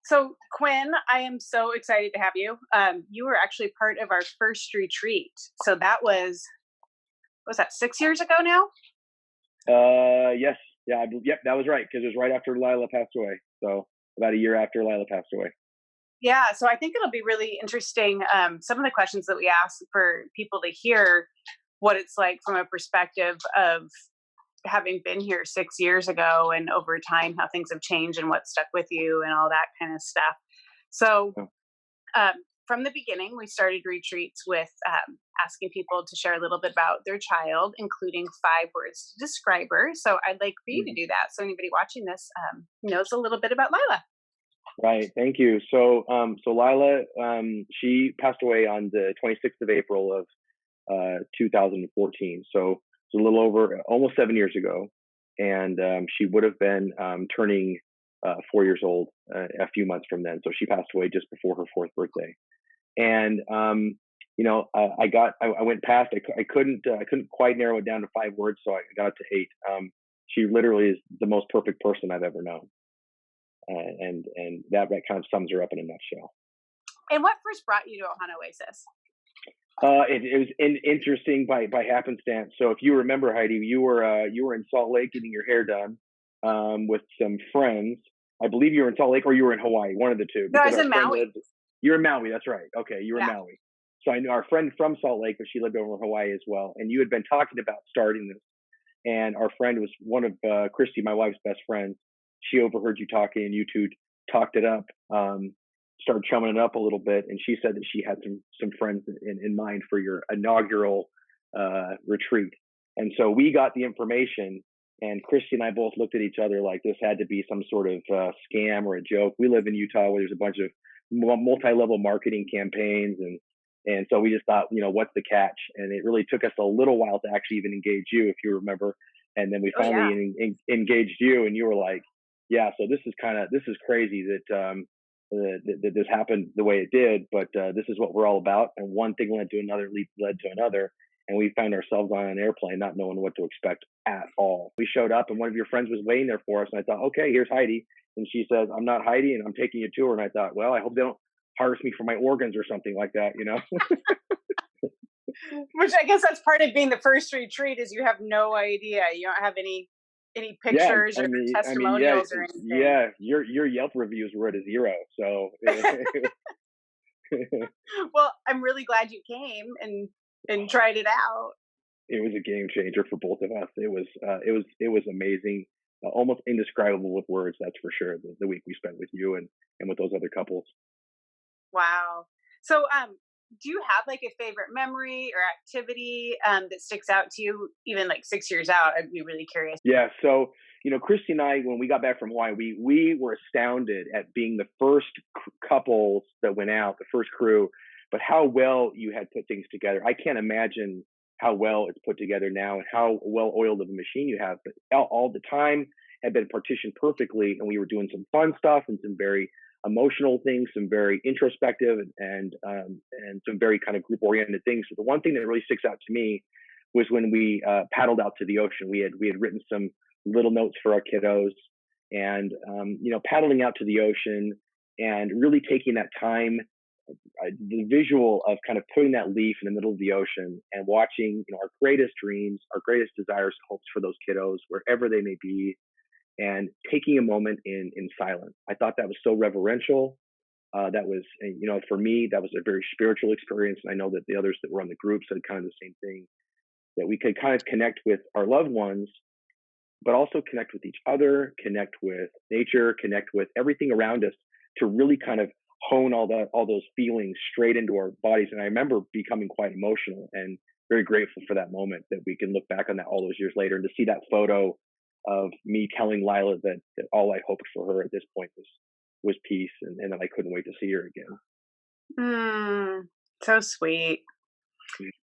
So, Quinn, I am so excited to have you. You were actually part of our first retreat. So that was that 6 years ago now? Yes, yeah, yep, that was right because it was right after Lila passed away. So about a year after Lila passed away. Yeah. So I think it'll be really interesting. Some of the questions that we ask for people to hear what it's like from a perspective of having been here 6 years ago and over time, how things have changed and what stuck with you and all that kind of stuff. So, So, um, from the beginning, we started retreats with asking people to share a little bit about their child, including 5 words to describe her. So I'd like for you to mhm. do that. So anybody watching this knows a little bit about Lila. Right, thank you. So Lila, she passed away on the 26th of April of 2014. So it's a little over almost 7 years ago, and she would have been turning 4 years old a few months from then. So she passed away just before her fourth birthday. And I went past. I couldn't quite narrow it down to 5 words, so I got to 8. She literally is the most perfect person I've ever known, and that kind of sums her up in a nutshell. And what first brought you to Ohana Oasis? It was interesting by happenstance. So if you remember, Heidi, you were in Salt Lake getting your hair done with some friends. I believe you were in Salt Lake or you were in Hawaii, one of the two, No, I because was our in friend Maui. lived. You're in Maui, that's right. Okay, you were in Yeah. Maui. So I knew our friend from Salt Lake, but she lived over in Hawaii as well. And you had been talking about starting this, and our friend was one of Christy, my wife's best friends. She overheard you talking, and you two talked it up. Started chumming it up a little bit, and she said that she had some friends in mind for your inaugural retreat. And so we got the information, and Christy and I both looked at each other like this had to be some sort of scam or a joke. We live in Utah where there's a bunch of multi-level marketing campaigns, and so we just thought, what's the catch? And it really took us a little while to actually even engage you, if you remember. And then we Oh finally yeah. engaged you, and you were like, yeah, so this is crazy that this happened the way it did, but this is what we're all about. And one thing led to another, led to another, and we found ourselves on an airplane, not knowing what to expect at all. We showed up, and one of your friends was waiting there for us, and I thought, okay, here's Heidi, and she says, I'm not Heidi, and I'm taking you to her. And I thought, well, I hope they don't harvest me for my organs or something like that. Which I guess that's part of being the first retreat is you have no idea. You don't have any Yeah, pictures or yeah, testimonials or anything. yeah. Your Yelp reviews were at a 0, so Well, I'm really glad you came and tried it out. it was a game changer for both of us. It was amazing, almost indescribable with words. That's for sure. The week we spent with you and with those other couples. Wow. So, do you have like a favorite memory or activity that sticks out to you, even like 6 years out? I'd be really curious. Yeah. So Christy and I, when we got back from Hawaii, we were astounded at being the first couples that went out, the first crew, but how well you had put things together. I can't imagine how well it's put together now and how well oiled of a machine you have. But all the time had been partitioned perfectly, and we were doing some fun stuff and some very emotional things, some very introspective and some very kind of group oriented things. So the one thing that really sticks out to me was when we paddled out to the ocean. We had written some little notes for our kiddos, and paddling out to the ocean and really taking that time. The visual of kind of putting that leaf in the middle of the ocean and watching our greatest dreams, our greatest desires, hopes for those kiddos, wherever they may be, and taking a moment in silence. I thought that was so reverential. That was, for me, that was a very spiritual experience. And I know that the others that were on the group said kind of the same thing, that we could kind of connect with our loved ones, but also connect with each other, connect with nature, connect with everything around us to really kind of hone all those feelings straight into our bodies. And I remember becoming quite emotional and very grateful for that moment, that we can look back on that all those years later, and to see that photo of me telling Lila that all I hoped for her at this point was peace, and that I couldn't wait to see her again. So sweet.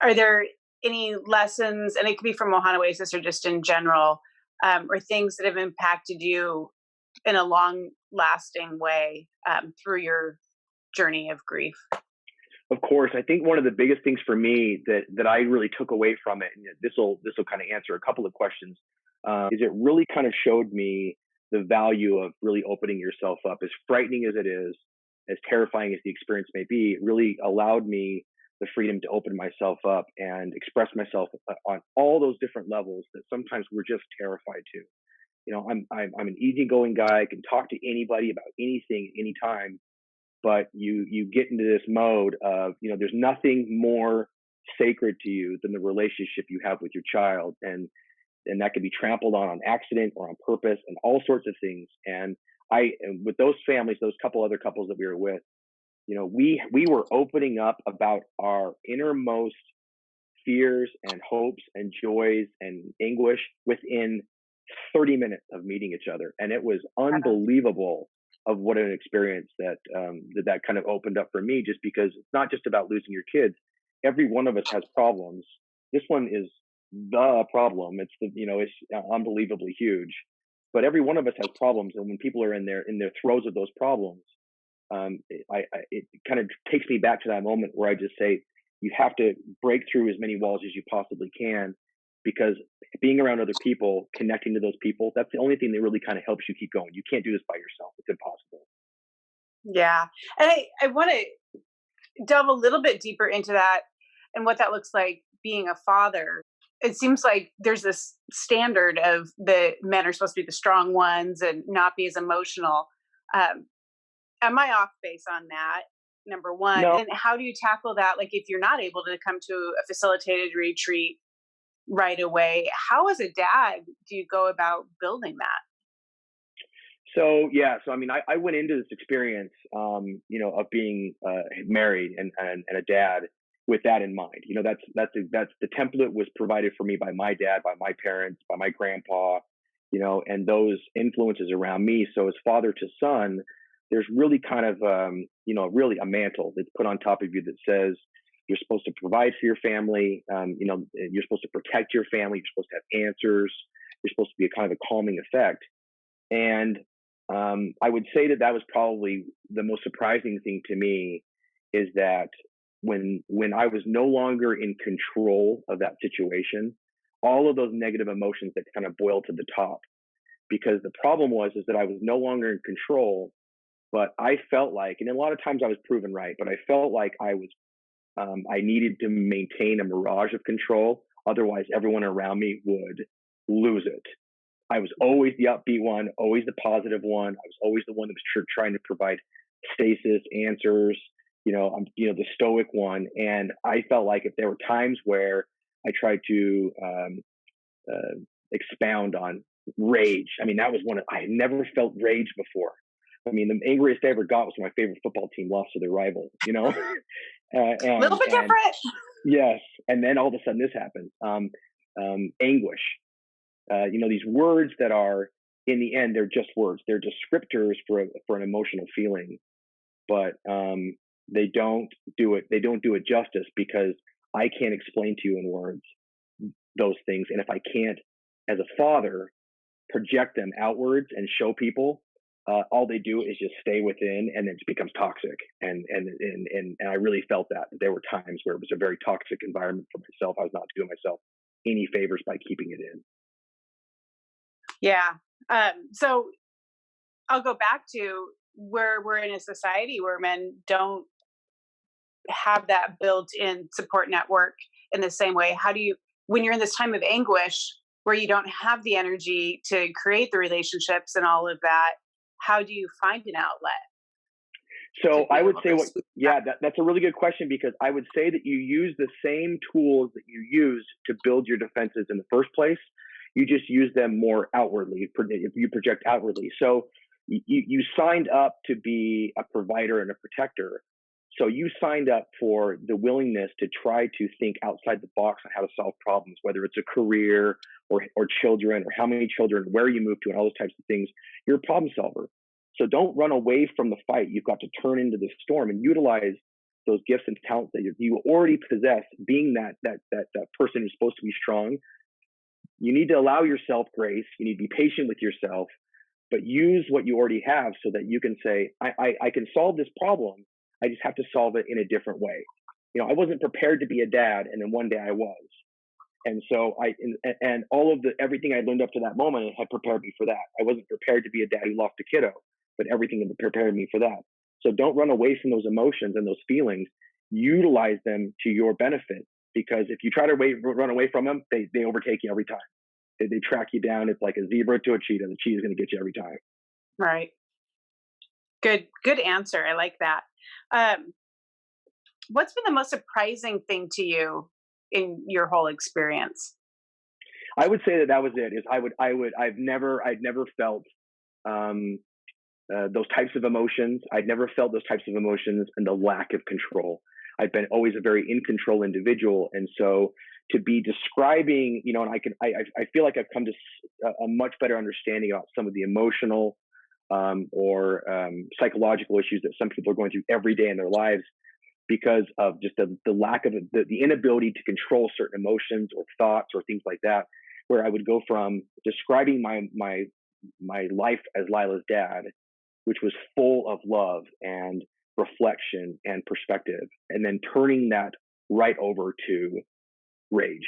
Are there any lessons, and it could be from Ohana Oasis or just in general, or things that have impacted you in a long lasting way through your journey of grief? Of course, I think one of the biggest things for me that I really took away from it, and this will kind of answer a couple of questions, is it really kind of showed me the value of really opening yourself up. As frightening as it is, as terrifying as the experience may be, it really allowed me the freedom to open myself up and express myself on all those different levels that sometimes we're just terrified to. I'm an easygoing guy. I can talk to anybody about anything, anytime. But you get into this mode of, there's nothing more sacred to you than the relationship you have with your child, and that can be trampled on accident or on purpose and all sorts of things. And with those families, those other couples that we were with, we were opening up about our innermost fears and hopes and joys and anguish within 30 minutes of meeting each other. And it was unbelievable of what an experience that kind of opened up for me, just because it's not just about losing your kids. Every one of us has problems. This one is the problem. It's unbelievably huge, but every one of us has problems. And when people are in their throes of those problems, it kind of takes me back to that moment where I just say, you have to break through as many walls as you possibly can, because being around other people, connecting to those people, that's the only thing that really kind of helps you keep going. You can't do this by yourself. It's impossible. Yeah. And I want to delve a little bit deeper into that and what that looks like being a father. It seems like there's this standard of the men are supposed to be the strong ones and not be as emotional. Am I off base on that? Number one. No. And how do you tackle that? Like, if you're not able to come to a facilitated retreat right away, how as a dad do you go about building that? So I mean, I went into this experience, of being married and a dad with that in mind. That's the template was provided for me by my dad, by my parents, by my grandpa, and those influences around me. So as father to son, there's really kind of really a mantle that's put on top of you that says you're supposed to provide for your family. You're supposed to protect your family. You're supposed to have answers. You're supposed to be a kind of a calming effect. And I would say that was probably the most surprising thing to me, is that when I was no longer in control of that situation, all of those negative emotions that kind of boiled to the top. Because the problem is that I was no longer in control, but I felt like, and a lot of times I was proven right, but I felt like I needed to maintain a mirage of control. Otherwise, everyone around me would lose it. I was always the upbeat one, always the positive one. I was always the one that was trying to provide stasis, answers. I'm the stoic one. And I felt like if there were times where I tried to expound on rage, I mean, that was I had never felt rage before. I mean, the angriest I ever got was when my favorite football team lost to their rival, A little bit different. Yes. And then all of a sudden this happens. Anguish. These words that are, in the end, they're just words. They're descriptors for an emotional feeling, but they don't do it justice, because I can't explain to you in words those things. And if I can't, as a father, project them outwards and show people, all they do is just stay within, and it becomes toxic. And I really felt that there were times where it was a very toxic environment for myself. I was not doing myself any favors by keeping it in. Yeah. So I'll go back to where we're in a society where men don't have that built-in support network in the same way. How do you, when you're in this time of anguish where you don't have the energy to create the relationships and all of that, how do you find an outlet? So I would say that's a really good question, because I would say that you use the same tools that you used to build your defenses in the first place. You just use them more outwardly. You project outwardly. So you signed up to be a provider and a protector. So you signed up for the willingness to try to think outside the box on how to solve problems, whether it's a career or children, or how many children, where you move to, and all those types of things. You're a problem solver. So don't run away from the fight. You've got to turn into the storm and utilize those gifts and talents that you already possess. Being that person who's supposed to be strong, you need to allow yourself grace. You need to be patient with yourself, but use what you already have so that you can say, I can solve this problem. I just have to solve it in a different way. I wasn't prepared to be a dad, and then one day I was. And so and all of everything I learned up to that moment had prepared me for that. I wasn't prepared to be a dad who lost a kiddo, but everything had prepared me for that. So don't run away from those emotions and those feelings. Utilize them to your benefit, because if you try to run away from them, they overtake you every time. They track you down. It's like a zebra to a cheetah. The cheetah's going to get you every time. Right. Good answer. I like that. Um, what's been the most surprising thing to you in your whole experience? I would say that was it. I'd never felt um, those types of emotions. I'd never felt those types of emotions and the lack of control. I've been always a very in control individual, and so to be describing, and I feel like I've come to a much better understanding about some of the emotional or psychological issues that some people are going through every day in their lives, because of just the lack of the inability to control certain emotions or thoughts or things like that. Where I would go from describing my life as Lila's dad, which was full of love and reflection and perspective, and then turning that right over to rage.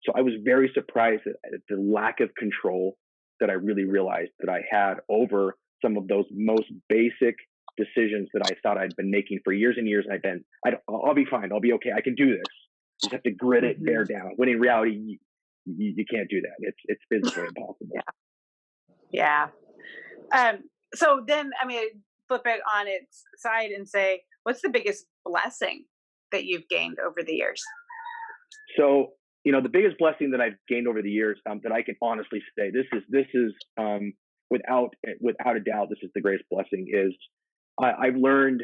So I was very surprised at the lack of control that I really realized that I had over some of those most basic decisions that I thought I'd been making for years and years. And I'll be fine. I'll be okay. I can do this. You just have to grit it, bear down. When in reality, you can't do that. It's physically impossible. Yeah. So then, I mean, flip it on its side and say, what's the biggest blessing that you've gained over the years? So, the biggest blessing that I've gained over the years, that I can honestly say, this is without a doubt, this is the greatest blessing, is I've learned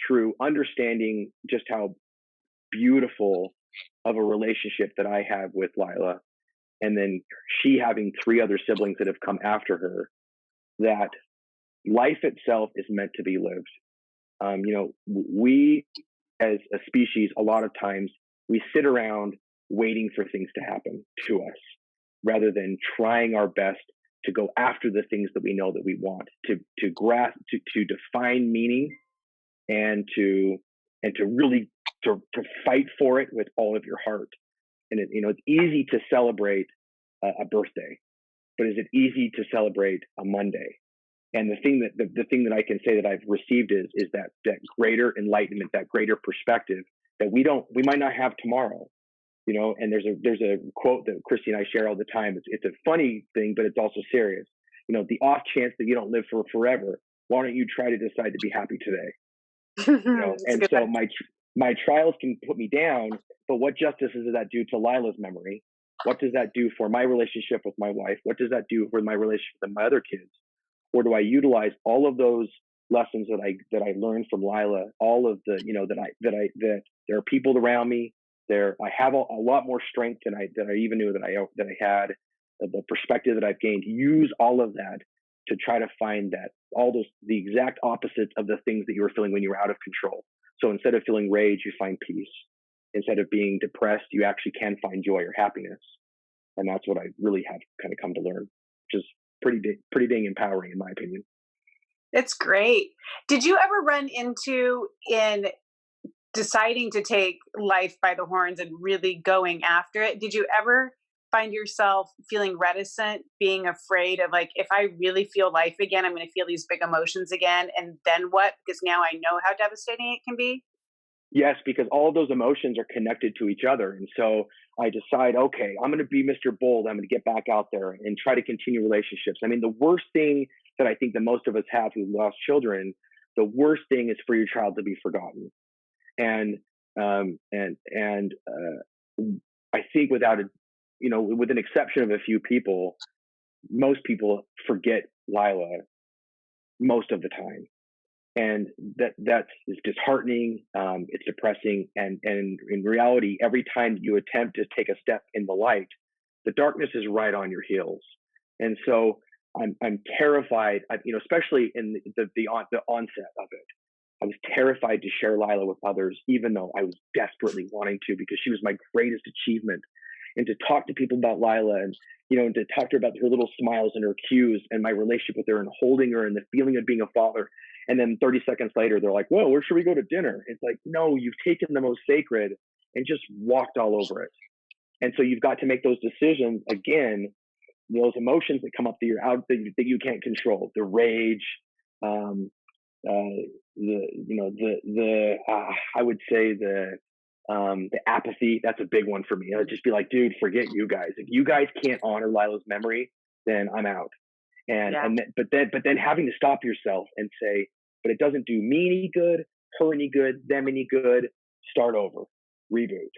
through understanding just how beautiful of a relationship that I have with Lila, and then she having 3 other siblings that have come after her, that life itself is meant to be lived. We as a species, a lot of times we sit around waiting for things to happen to us rather than trying our best to go after the things that we know that we want, to grasp, to define meaning, and to really to fight for it with all of your heart. And it's easy to celebrate a birthday, but is it easy to celebrate a Monday? And the thing that I can say that I've received is that greater enlightenment, that greater perspective that we might not have tomorrow. And there's a quote that Christy and I share all the time. It's a funny thing, but it's also serious. The off chance that you don't live for forever, why don't you try to decide to be happy today? And so my trials can put me down, but what justice does that do to Lila's memory? What does that do for my relationship with my wife? What does that do for my relationship with my other kids? Or do I utilize all of those lessons that I learned from Lila? All of the that there are people around me. I have a lot more strength than I even knew that I had. The perspective that I've gained. Use all of that to try to find the exact opposites of the things that you were feeling when you were out of control. So instead of feeling rage, you find peace. Instead of being depressed, you actually can find joy or happiness. And that's what I really have kind of come to learn, which is pretty dang empowering in my opinion. It's great. Did you ever run into, in deciding to take life by the horns and really going after it, did you ever find yourself feeling reticent, being afraid of, like, if I really feel life again, I'm going to feel these big emotions again, and then what? Because now I know how devastating it can be. Yes, because all of those emotions are connected to each other. And so I decide, okay, I'm going to be Mr. Bold. I'm going to get back out there and try to continue relationships. I mean, the worst thing that I think that most of us have who've lost children, the worst thing is for your child to be forgotten. And I think with an exception of a few people, most people forget Lila most of the time. And that's disheartening. It's depressing. And in reality, every time you attempt to take a step in the light, the darkness is right on your heels. And so I'm terrified, especially in the onset of it. I was terrified to share Lila with others, even though I was desperately wanting to, because she was my greatest achievement. And to talk to people about Lila and to talk to her about her little smiles and her cues and my relationship with her and holding her and the feeling of being a father. And then 30 seconds later, they're like, whoa, where should we go to dinner? It's like, no, you've taken the most sacred and just walked all over it. And so you've got to make those decisions again, those emotions that come up that you're out that you can't control, the rage, um, I would say the apathy. That's a big one for me. I'd just be like, dude, forget you guys. If you guys can't honor Lila's memory, then I'm out. Yeah. But then having to stop yourself and say, but it doesn't do me any good, her any good, them any good. Start over, reboot,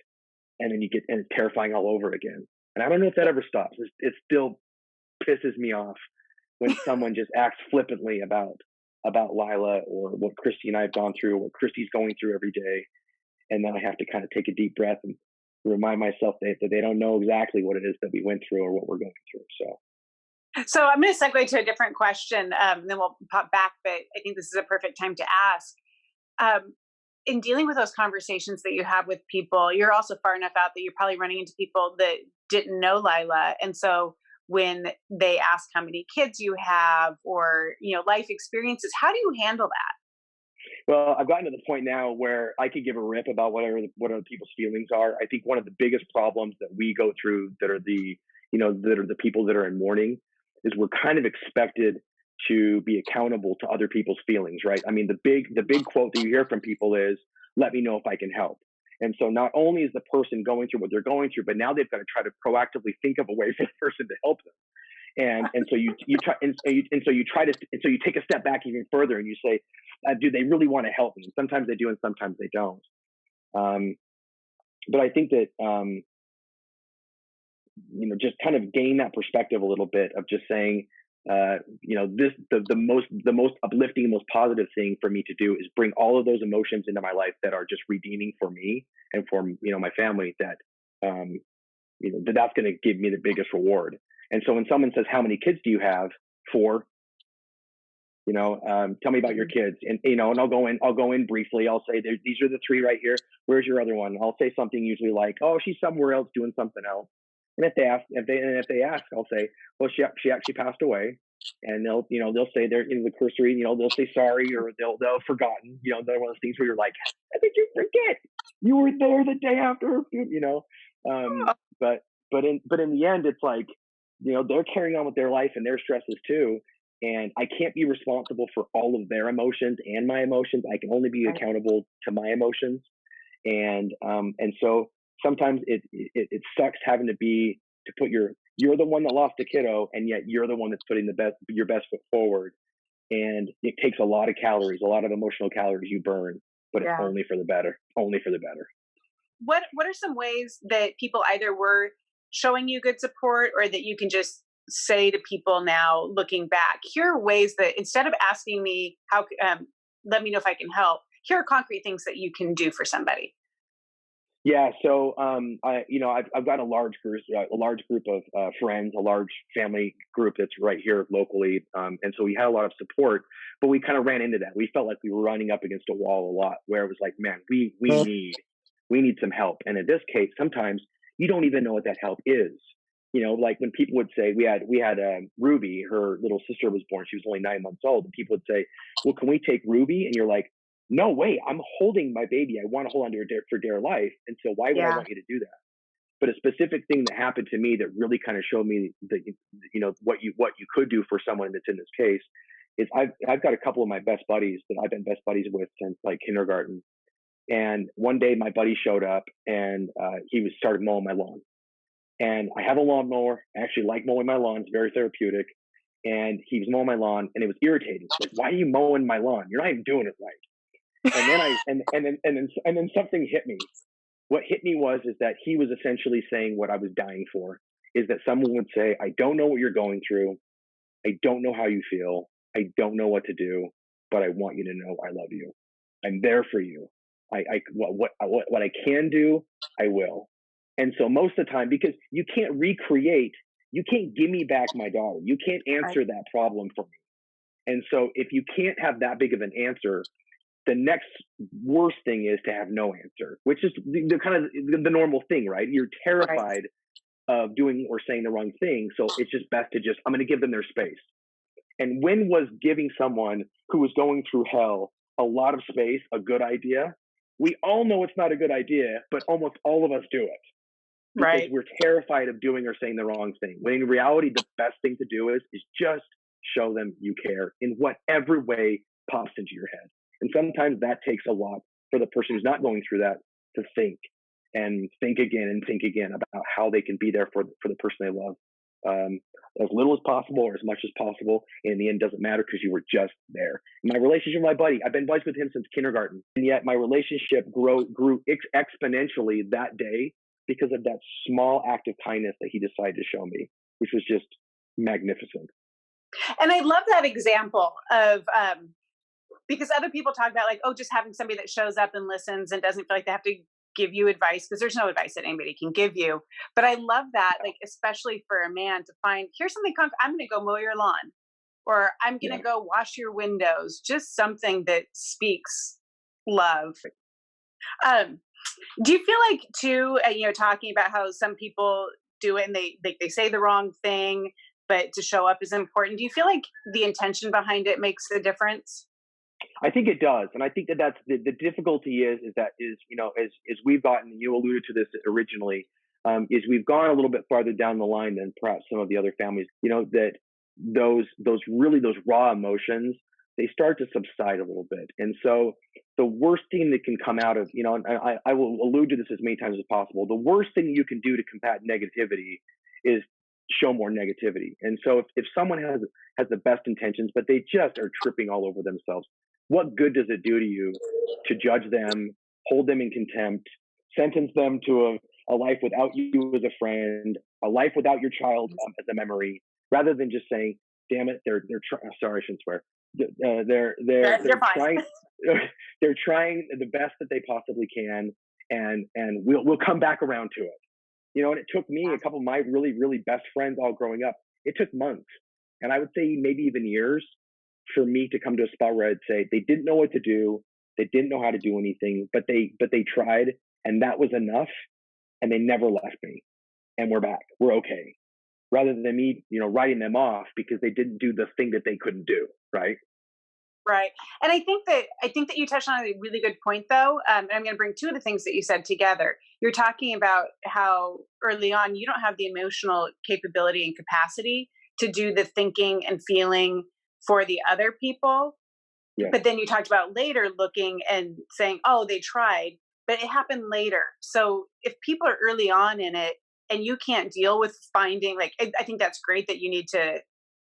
and then and it's terrifying all over again. And I don't know if that ever stops. It still pisses me off when someone just acts flippantly about Lila or what Christy and I have gone through, or what Christy's going through every day, and then I have to kind of take a deep breath and remind myself that they don't know exactly what it is that we went through or what we're going through. So I'm going to segue to a different question, then we'll pop back. But I think this is a perfect time to ask. In dealing with those conversations that you have with people, you're also far enough out that you're probably running into people that didn't know Lila, and so when they ask how many kids you have or life experiences, how do you handle that? Well, I've gotten to the point now where I could give a rip about what other people's feelings are. I think one of the biggest problems that we go through that are the people that are in mourning is we're kind of expected to be accountable to other people's feelings, right? I mean, the big quote that you hear from people is, "Let me know if I can help." And so not only is the person going through what they're going through, but now they've got to try to proactively think of a way for the person to help them. And so you take a step back even further and you say, do they really want to help me? And sometimes they do, and sometimes they don't. But I think that just kind of gain that perspective a little bit of just saying, the most uplifting, most positive thing for me to do is bring all of those emotions into my life that are just redeeming for me and for my family. That's going to give me the biggest reward. And so when someone says, "How many kids do you have?" 4. Tell me about your kids, and and I'll go in briefly. I'll say, "These are the 3 right here. Where's your other one?" I'll say something usually like, "Oh, she's somewhere else doing something else." And if they ask, I'll say, "Well, she actually passed away." And they'll say they're in the cursory, they'll say sorry, or they'll have forgotten. They're one of those things where you're like, "How did you forget? You were there the day after her funeral." But in the end, it's like, they're carrying on with their life and their stresses too. And I can't be responsible for all of their emotions and my emotions. I can only be accountable to my emotions. And so sometimes it sucks having to put you're the one that lost a kiddo, and yet you're the one that's putting your best foot forward. And it takes a lot of calories, a lot of emotional calories you burn, but it's only for the better, only for the better. What are some ways that people either were showing you good support, or that you can just say to people now looking back, here are ways that instead of asking me how, let me know if I can help, here are concrete things that you can do for somebody? Yeah, so I've got a large group of friends, a large family group that's right here locally, and so we had a lot of support. But we kind of ran into that. We felt like we were running up against a wall a lot, where it was like, man, we need some help. And in this case, sometimes you don't even know what that help is. Like when people would say, we had Ruby, her little sister was born. She was only 9 months old, and people would say, "Well, can we take Ruby?" And you're like, "No way, I'm holding my baby. I want to hold on to her for dear life. And so why would I want you to do that?" But a specific thing that happened to me that really kind of showed me what you could do for someone that's in this case is I've got a couple of my best buddies that I've been best buddies with since like kindergarten. And one day my buddy showed up, and he started mowing my lawn. And I have a lawnmower. I actually like mowing my lawn. It's very therapeutic. And he was mowing my lawn, and it was irritating. Like, why are you mowing my lawn? You're not even doing it right. And then something hit me. What hit me is that he was essentially saying what I was dying for, is that someone would say, "I don't know what you're going through. I don't know how you feel. I don't know what to do, but I want you to know I love you. I'm there for you. What I can do, I will." And so most of the time, because you can't give me back my daughter. You can't answer that problem for me. And so if you can't have that big of an answer, the next worst thing is to have no answer, which is the kind of the normal thing, right? You're terrified of doing or saying the wrong thing. So it's just best to I'm going to give them their space. And when was giving someone who was going through hell a lot of space a good idea? We all know it's not a good idea, but almost all of us do it. because Right. we're terrified of doing or saying the wrong thing. When in reality, the best thing to do is just show them you care in whatever way pops into your head. And sometimes that takes a lot for the person who's not going through that to think again about how they can be there for the person they love. As little as possible or as much as possible. And in the end, doesn't matter because you were just there. My relationship with my buddy, I've been buddies with him since kindergarten. And yet my relationship grew exponentially that day because of that small act of kindness that he decided to show me, which was just magnificent. And I love that example of, because other people talk about like, oh, just having somebody that shows up and listens and doesn't feel like they have to give you advice, because there's no advice that anybody can give you. But I love that, like, especially for a man to find, here's something, I'm going to go mow your lawn, or I'm going Yeah. to go wash your windows, just something that speaks love. Um, do you feel like too, talking about how some people do it and they say the wrong thing, but to show up is important. Do you feel like the intention behind it makes a difference? I think it does, and I think that that's the difficulty as we've gotten. You alluded to this originally, is we've gone a little bit farther down the line than perhaps some of the other families. That those raw emotions, they start to subside a little bit, and so the worst thing that can come out of and I will allude to this as many times as possible. The worst thing you can do to combat negativity is show more negativity. And so if someone has the best intentions, but they just are tripping all over themselves, what good does it do to you to judge them, hold them in contempt, sentence them to a life without you as a friend, a life without your child as a memory, rather than just saying, "Damn it, sorry, I shouldn't swear. They're You're fine. trying they're trying the best that they possibly can, and we'll come back around to it." And it took me, a couple of my really, really best friends all growing up, it took months, and I would say maybe even years, for me to come to a spot where I'd say they didn't know what to do, they didn't know how to do anything, but they tried, and that was enough, and they never left me, and we're okay, rather than me, writing them off because they didn't do the thing that they couldn't do, right? Right. And I think that you touched on a really good point, though. And I'm going to bring two of the things that you said together. You're talking about how early on you don't have the emotional capability and capacity to do the thinking and feeling for the other people. Yeah, But then you talked about later looking and saying, oh, they tried, but it happened later. So if people are early on in it and you can't deal with finding, like, I think that's great that you need to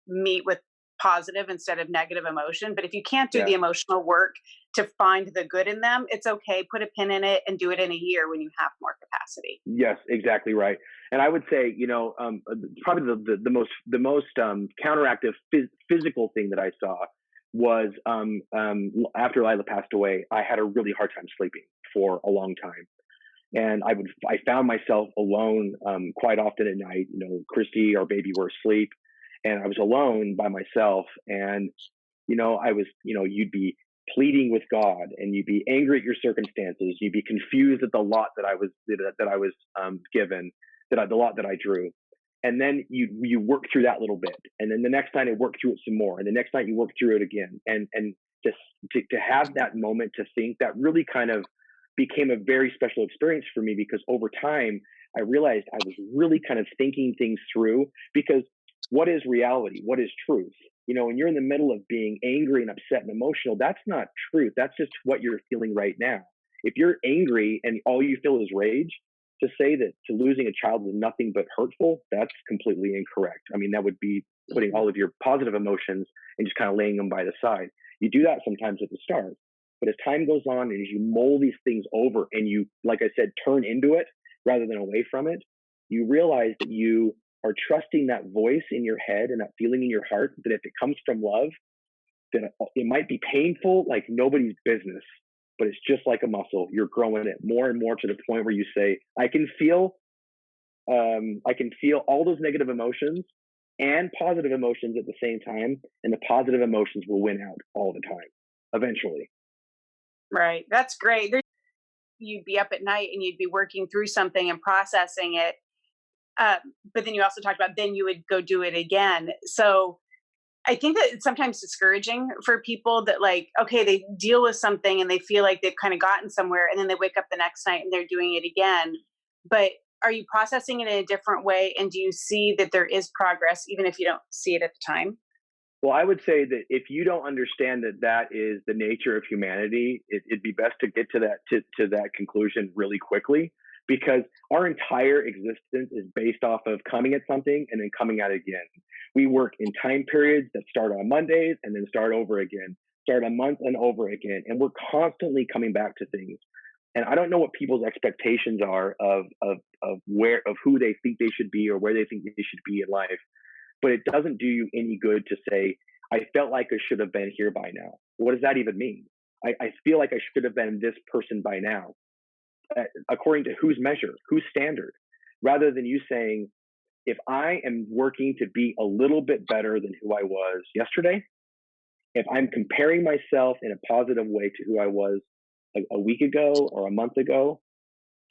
meet with positive instead of negative emotion. But if you can't do yeah. the emotional work to find the good in them, it's okay. Put a pin in it and do it in a year when you have more capacity. Yes, exactly right. And I would say, probably the most counteractive physical thing that I saw was after Lila passed away. I had a really hard time sleeping for a long time, and I found myself alone quite often at night. Christy, our baby, were asleep, and I was alone by myself. And I was, you'd be pleading with God, and you'd be angry at your circumstances. You'd be confused at the lot that I was given, the lot that I drew. And then you work through that little bit, and then the next night I work through it some more, and the next night you work through it again, and just to have that moment to think, that really kind of became a very special experience for me, because over time I realized I was really kind of thinking things through. Because what is reality? What is truth? When you're in the middle of being angry and upset and emotional, that's not truth. That's just what you're feeling right now. If you're angry and all you feel is rage, to say that to losing a child was nothing but hurtful, that's completely incorrect. I mean, that would be putting all of your positive emotions and just kind of laying them by the side. You do that sometimes at the start, but as time goes on and as you mull these things over and you, like I said, turn into it rather than away from it, you realize that you are trusting that voice in your head and that feeling in your heart, that if it comes from love, then it might be painful like nobody's business, but it's just like a muscle. You're growing it more and more to the point where you say, I can feel all those negative emotions and positive emotions at the same time, and the positive emotions will win out all the time, eventually. Right. That's great. You'd be up at night and you'd be working through something and processing it. But then you also talked about then you would go do it again. So I think that it's sometimes discouraging for people that, like, okay, they deal with something and they feel like they've kind of gotten somewhere, and then they wake up the next night and they're doing it again. But are you processing it in a different way? And do you see that there is progress, even if you don't see it at the time? Well, I would say that if you don't understand that that is the nature of humanity, it'd be best to get to that conclusion really quickly, because our entire existence is based off of coming at something and then coming at it again. We work in time periods that start on Mondays and then start over again, start a month and over again, and we're constantly coming back to things. And I don't know what people's expectations are of who they think they should be or where they think they should be in life. But it doesn't do you any good to say, I felt like I should have been here by now. What does that even mean? I feel like I should have been this person by now. According to whose measure, whose standard? Rather than you saying, if I am working to be a little bit better than who I was yesterday, if I'm comparing myself in a positive way to who I was a week ago or a month ago,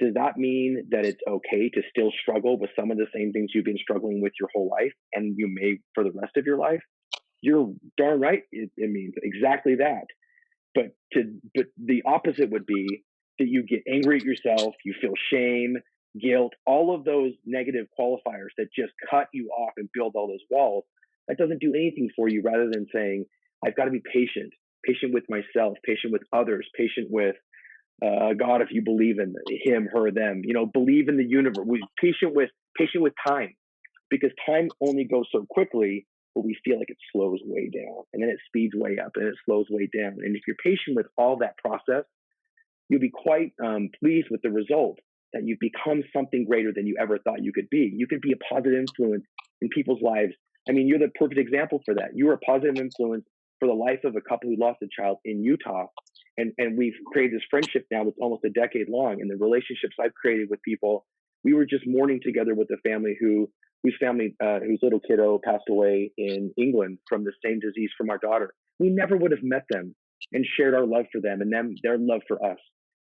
does that mean that it's okay to still struggle with some of the same things you've been struggling with your whole life and you may for the rest of your life? You're darn right. It means exactly that. But the opposite would be that you get angry at yourself, you feel shame, guilt, all of those negative qualifiers that just cut you off and build all those walls. That doesn't do anything for you, rather than saying, I've got to be patient with myself, patient with others, patient with God, if you believe in him, her, them, believe in the universe. Patient with time, because time only goes so quickly, but we feel like it slows way down, and then it speeds way up, and it slows way down. And if you're patient with all that process, you'll be quite pleased with the result, that you've become something greater than you ever thought you could be. You could be a positive influence in people's lives. I mean, you're the perfect example for that. You are a positive influence for the life of a couple who lost a child in Utah. And we've created this friendship now that's almost a decade long. And the relationships I've created with people, we were just mourning together with a family whose little kiddo passed away in England from the same disease from our daughter. We never would have met them and shared our love for them and their love for us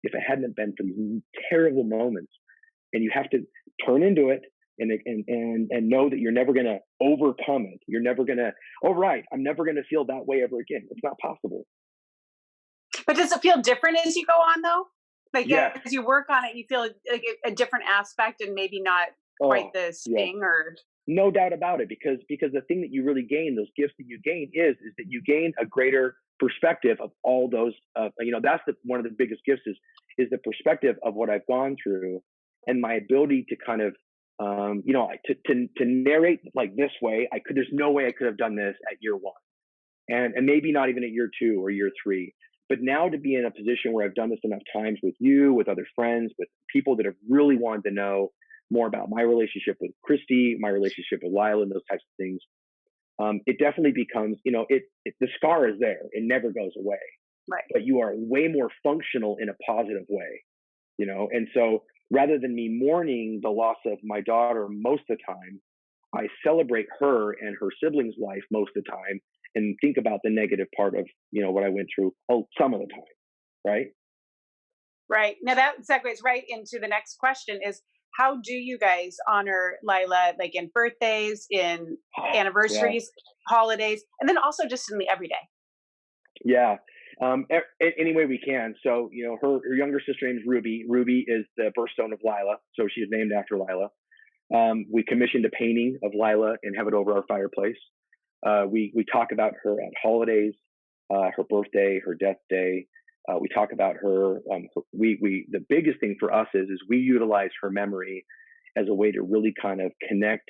if it hadn't been for these terrible moments. And you have to turn into it and know that you're never going to overcome it. You're never going to, I'm never going to feel that way ever again. It's not possible. But does it feel different as you go on, though? Like, yes. As you work on it, you feel like a different aspect and maybe not quite the sting, or... No doubt about it, because the thing that you really gain, those gifts that you gain, is that you gain a greater perspective of all those. That's one of the biggest gifts is the perspective of what I've gone through, and my ability to kind of to narrate like this way. There's no way I could have done this at year one, and maybe not even at year 2 or year 3. But now to be in a position where I've done this enough times with you, with other friends, with people that have really wanted to know more about my relationship with Christy, my relationship with Lila, and those types of things, it definitely becomes, the scar is there. It never goes away. Right. But you are way more functional in a positive way, And so rather than me mourning the loss of my daughter most of the time, I celebrate her and her siblings' life most of the time and think about the negative part of, what I went through some of the time. Right. Right. Now that segues right into the next question is, how do you guys honor Lila, like in birthdays, in anniversaries, holidays, and then also just in the everyday? Yeah. Any way we can. So, her younger sister named Ruby. Ruby is the birthstone of Lila. So she's named after Lila. We commissioned a painting of Lila and have it over our fireplace. We talk about her at holidays, her birthday, her death day. We talk about her. The biggest thing for us is we utilize her memory as a way to really kind of connect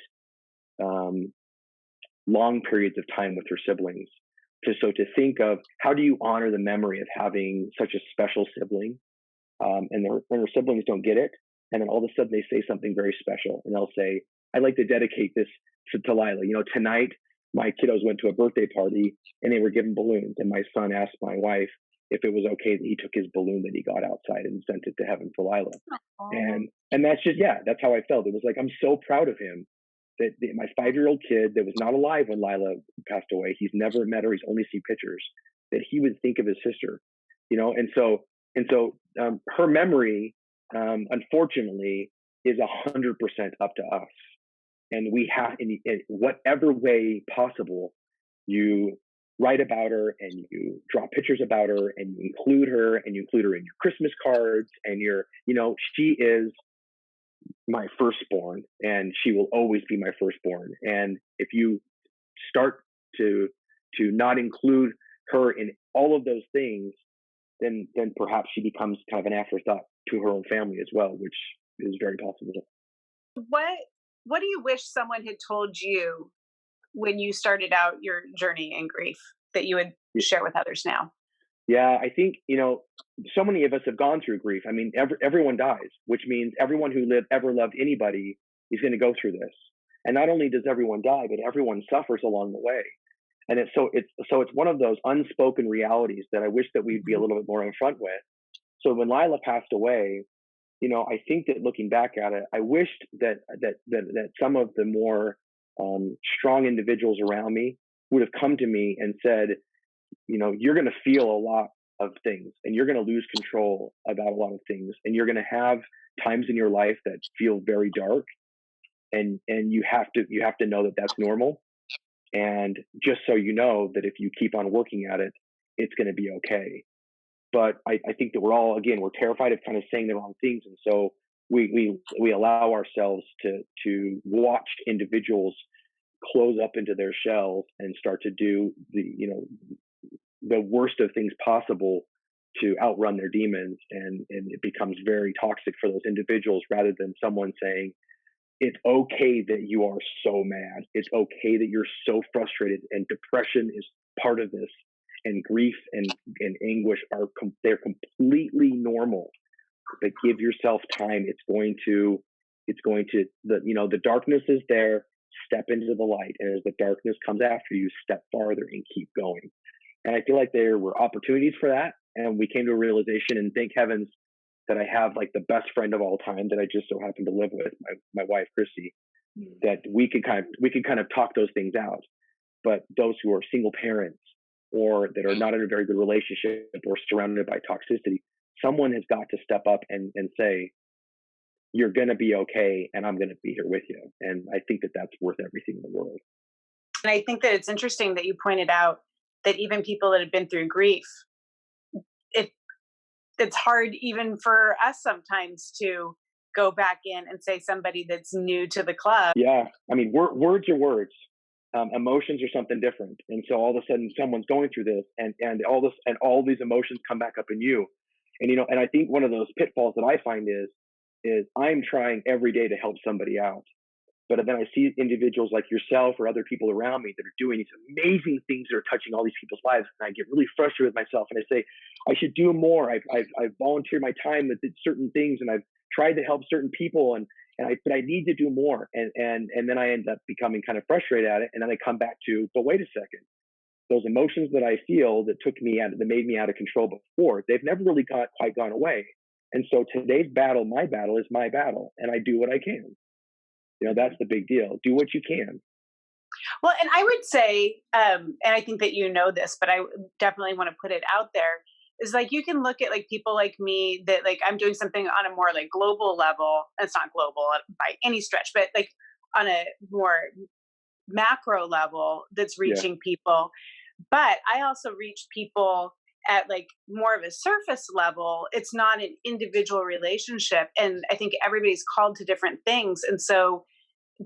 long periods of time with her siblings. So to think of, how do you honor the memory of having such a special sibling, and her siblings don't get it, and then all of a sudden they say something very special, and they'll say, "I'd like to dedicate this to Lila. Tonight my kiddos went to a birthday party and they were given balloons, and my son asked my wife if it was okay that he took his balloon that he got outside and sent it to heaven for Lila." And that's just, that's how I felt. It was like, I'm so proud of him that my 5-year-old kid that was not alive when Lila passed away, he's never met her, he's only seen pictures, that he would think of his sister, and so her memory, unfortunately, is 100% up to us. And we have, in whatever way possible, you write about her and you draw pictures about her and you include her in your Christmas cards, and she is my firstborn, and she will always be my firstborn. And if you start to not include her in all of those things, then perhaps she becomes kind of an afterthought to her own family as well, which is very possible. What What do you wish someone had told you when you started out your journey in grief that you would share with others now? Yeah, I think, so many of us have gone through grief. I mean, everyone dies, which means everyone who ever loved anybody is going to go through this. And not only does everyone die, but everyone suffers along the way. And it's one of those unspoken realities that I wish that we'd be a Mhm. little bit more upfront with. So when Lila passed away, I think that looking back at it, I wished that some of the more strong individuals around me would have come to me and said, you're going to feel a lot of things, and you're going to lose control about a lot of things, and you're going to have times in your life that feel very dark, and you have to know that that's normal, and just so you know that if you keep on working at it, it's going to be okay. But I think that we're terrified of kind of saying the wrong things, and so we allow ourselves to watch individuals close up into their shells and start to do the worst of things possible to outrun their demons, and it becomes very toxic for those individuals, rather than someone saying, it's okay that you are so mad, it's okay that you're so frustrated, and depression is part of this, and grief and anguish they're completely normal, but give yourself time. It's going to the darkness is there. Step into the light, and as the darkness comes after you, step farther and keep going. And I feel like there were opportunities for that, and we came to a realization, and thank heavens that I have like the best friend of all time that I just so happen to live with, my wife Chrissy, that we could kind of talk those things out. But those who are single parents, or that are not in a very good relationship, or surrounded by toxicity, someone has got to step up and say, you're going to be okay, and I'm going to be here with you. And I think that that's worth everything in the world. And I think that it's interesting that you pointed out that even people that have been through grief, it it's hard even for us sometimes to go back in and say somebody that's new to the club. Yeah, I mean, words are words. Emotions are something different, and so all of a sudden, someone's going through this, and all these emotions come back up in you, and I think one of those pitfalls that I find is I'm trying every day to help somebody out, but then I see individuals like yourself or other people around me that are doing these amazing things that are touching all these people's lives, and I get really frustrated with myself, and I say I should do more. I've volunteered my time with certain things, and I've tried to help certain people, but I need to do more, and then I end up becoming kind of frustrated at it, and then I come back to, but wait a second, those emotions that I feel that made me out of control before, they've never really quite gone away, and so today's battle, my battle, is my battle, and I do what I can. That's the big deal. Do what you can. Well, and I would say, and I think that you know this, but I definitely want to put it out there, is like you can look at like people like me that like I'm doing something on a more like global level. It's not global by any stretch, but like on a more macro level that's Yeah, reaching people. But I also reach people at like more of a surface level. It's not an individual relationship. And I think everybody's called to different things. And so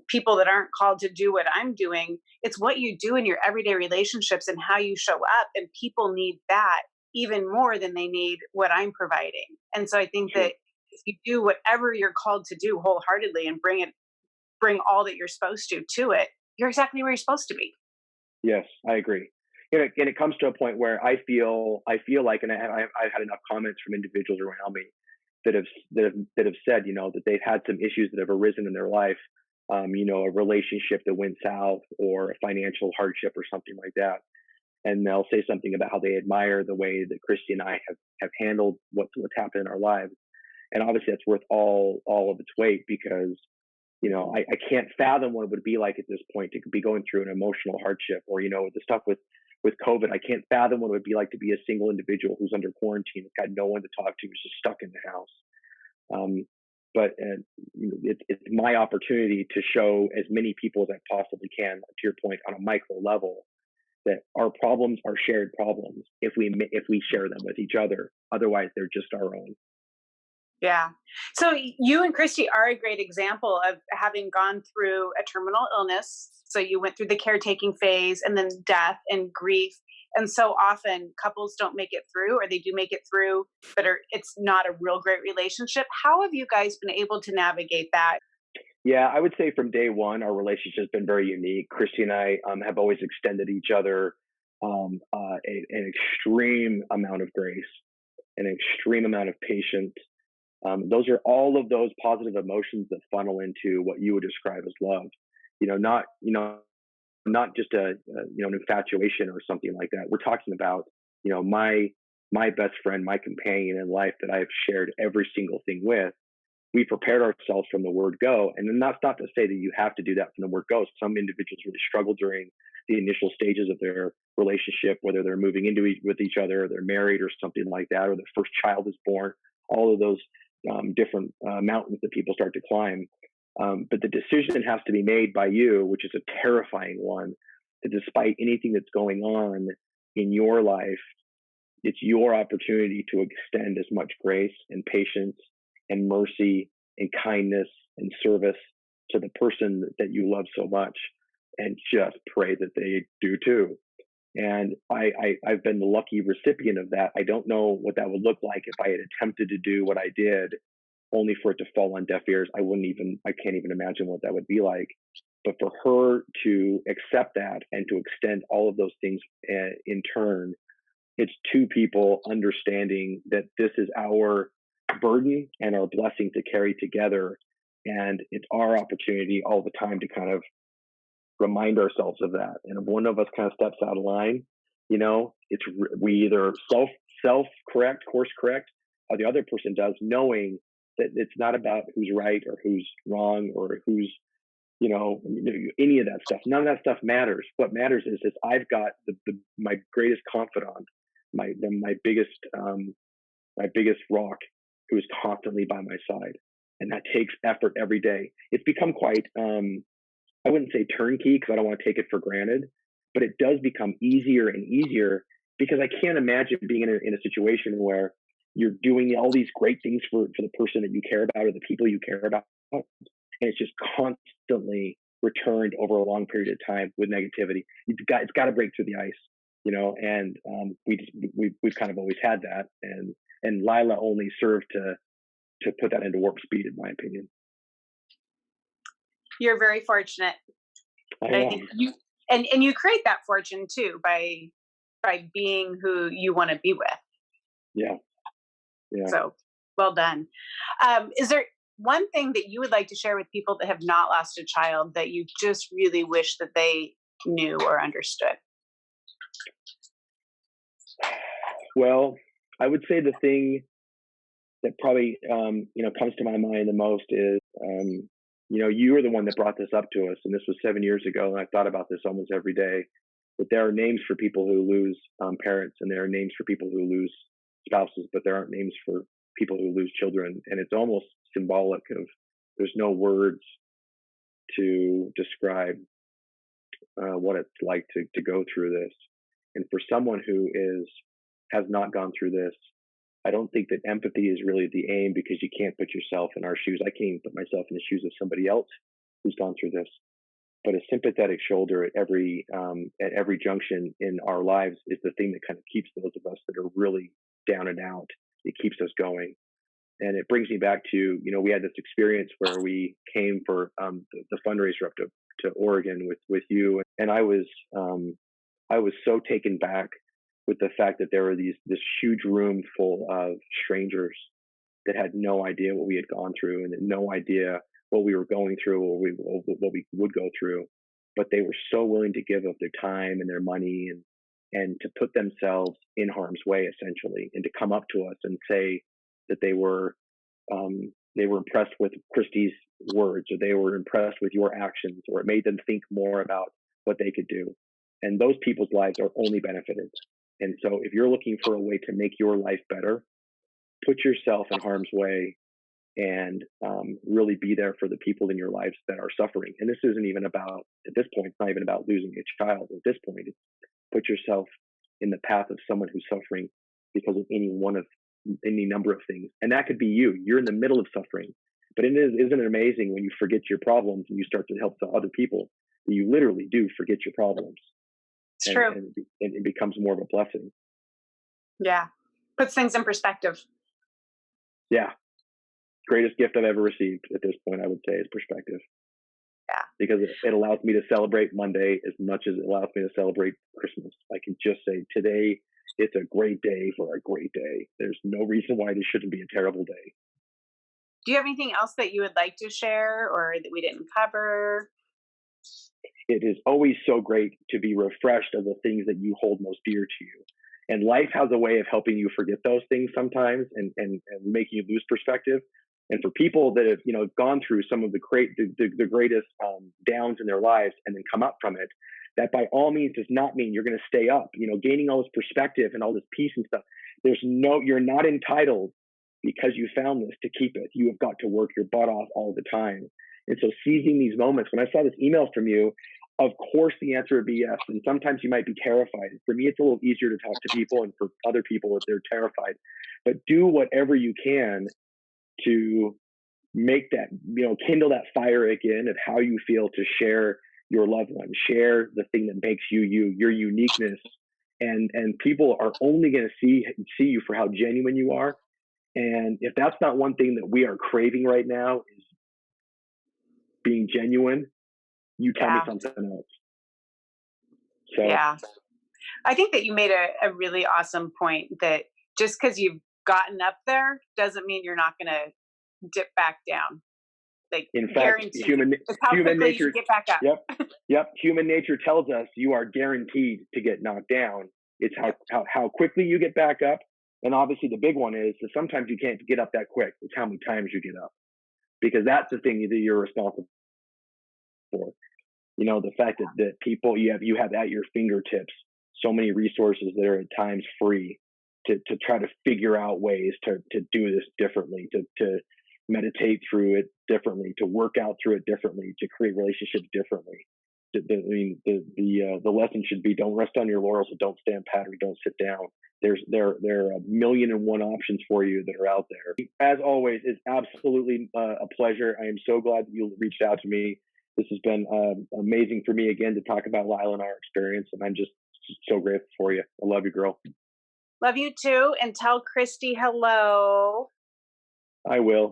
people that aren't called to do what I'm doing, it's what you do in your everyday relationships and how you show up. And people need that even more than they need what I'm providing. And so I think sure. that if you do whatever you're called to do wholeheartedly and bring all that you're supposed to it, you're exactly where you're supposed to be. Yes, I agree. And it comes to a point where I feel like, and I've had enough comments from individuals around me that have said, that they've had some issues that have arisen in their life, a relationship that went south, or a financial hardship, or something like that, and they'll say something about how they admire the way that Christy and I have handled what's happened in our lives, and obviously that's worth all of its weight, because I can't fathom what it would be like at this point to be going through an emotional hardship, or the stuff with COVID. I can't fathom what it would be like to be a single individual who's under quarantine, got no one to talk to, who's just stuck in the house. Um, but it's my opportunity to show as many people as I possibly can, to your point, on a micro level, that our problems are shared problems if we share them with each other. Otherwise, they're just our own. Yeah. So you and Christy are a great example of having gone through a terminal illness. So you went through the caretaking phase and then death and grief. And so often couples don't make it through, or they do make it through, but it's not a real great relationship. How have you guys been able to navigate that? Yeah, I would say from day one, our relationship has been very unique. Christy and I have always extended each other an extreme amount of grace, an extreme amount of patience. Those are all of those positive emotions that funnel into what you would describe as love. Not just an infatuation or something like that. We're talking about my best friend, my companion in life that I have shared every single thing with. We prepared ourselves from the word go. And then that's not to say that you have to do that from the word go. Some individuals really struggle during the initial stages of their relationship, whether they're moving into with each other, or they're married or something like that, or their first child is born, all of those different mountains that people start to climb. But the decision has to be made by you, which is a terrifying one, that despite anything that's going on in your life, it's your opportunity to extend as much grace and patience and mercy and kindness and service to the person that you love so much, and just pray that they do too. And I've been the lucky recipient of that. I don't know what that would look like if I had attempted to do what I did only for it to fall on deaf ears. I can't even imagine what that would be like. But for her to accept that and to extend all of those things in turn, it's two people understanding that this is our burden and our blessing to carry together. And it's our opportunity all the time to kind of remind ourselves of that. And if one of us kind of steps out of line, we either self correct, course correct, or the other person does, knowing that it's not about who's right or who's wrong or who's any of that stuff. None of that stuff matters. What matters is I've got my greatest confidant, my biggest rock, who is constantly by my side, and that takes effort every day. It's become quite I wouldn't say turnkey, because I don't want to take it for granted, but it does become easier and easier, because I can't imagine being in a situation where you're doing all these great things for the person that you care about or the people you care about, and it's just constantly returned over a long period of time with negativity. It's got to break through the ice, and we've kind of always had that, and Lila only served to put that into warp speed, in my opinion. You're very fortunate. I I am. think and you create that fortune too by being who you want to be with. Yeah. Yeah. So well done. Is there one thing that you would like to share with people that have not lost a child that you just really wish that they knew or understood? Well, I would say the thing that probably comes to my mind the most is you were the one that brought this up to us, and this was 7 years ago, and I thought about this almost every day. But there are names for people who lose parents, and there are names for people who lose spouses, but there aren't names for people who lose children, and it's almost symbolic of there's no words to describe what it's like to go through this. And for someone who has not gone through this, I don't think that empathy is really the aim, because you can't put yourself in our shoes. I can't even put myself in the shoes of somebody else who's gone through this. But a sympathetic shoulder at every junction in our lives is the thing that kind of keeps those of us that are really down and out. It keeps us going. And it brings me back to, we had this experience where we came for the fundraiser up to Oregon with you, and I was so taken back with the fact that there were this huge room full of strangers that had no idea what we had gone through, and no idea what we were going through, or what we would go through. But they were so willing to give of their time and their money and to put themselves in harm's way, essentially, and to come up to us and say that they were impressed with Christy's words, or they were impressed with your actions, or it made them think more about what they could do. And those people's lives are only benefited. And so if you're looking for a way to make your life better, put yourself in harm's way and really be there for the people in your lives that are suffering. And this isn't even about, at this point, it's not even about losing a child. At this point, it's put yourself in the path of someone who's suffering because of any one of any number of things. And that could be you. You're in the middle of suffering. But isn't it amazing when you forget your problems and you start to help other people, that you literally do forget your problems. It's true. And it becomes more of a blessing. Yeah. Puts things in perspective. Yeah. Greatest gift I've ever received at this point, I would say, is perspective. Yeah. Because it allows me to celebrate Monday as much as it allows me to celebrate Christmas. I can just say, today, it's a great day for a great day. There's no reason why this shouldn't be a terrible day. Do you have anything else that you would like to share or that we didn't cover? It is always so great to be refreshed of the things that you hold most dear to you. And life has a way of helping you forget those things sometimes and making you lose perspective. And for people that have, gone through some of the greatest downs in their lives and then come up from it, that by all means does not mean you're going to stay up, gaining all this perspective and all this peace and stuff. You're not entitled because you found this to keep it. You have got to work your butt off all the time. And so seizing these moments, when I saw this email from you, of course the answer would be yes. And sometimes you might be terrified. For me, it's a little easier to talk to people, and for other people, if they're terrified. But do whatever you can to make that, kindle that fire again of how you feel to share your loved one, share the thing that makes you, your uniqueness. And people are only going to see you for how genuine you are. And if that's not one thing that we are craving right now, is being genuine, you tell me something else. So yeah, I think that you made a really awesome point that just because you've gotten up there doesn't mean you're not going to dip back down. Like, in fact, human nature, you get back up. Yep. Human nature tells us you are guaranteed to get knocked down. It's how quickly you get back up. And obviously the big one is that sometimes you can't get up that quick. It's how many times you get up, because that's the thing that you're responsible for. The fact that people, you have at your fingertips so many resources that are at times free to try to figure out ways to do this differently, to meditate through it differently, to work out through it differently, to create relationships differently. The lesson should be: don't rest on your laurels, and don't stand pat, or don't sit down. There are 1,000,001 options for you that are out there. As always, it's absolutely a pleasure. I am so glad that you reached out to me. This has been amazing for me again to talk about Lila and our experience, and I'm just so grateful for you. I love you, girl. Love you too, and tell Christy hello. I will.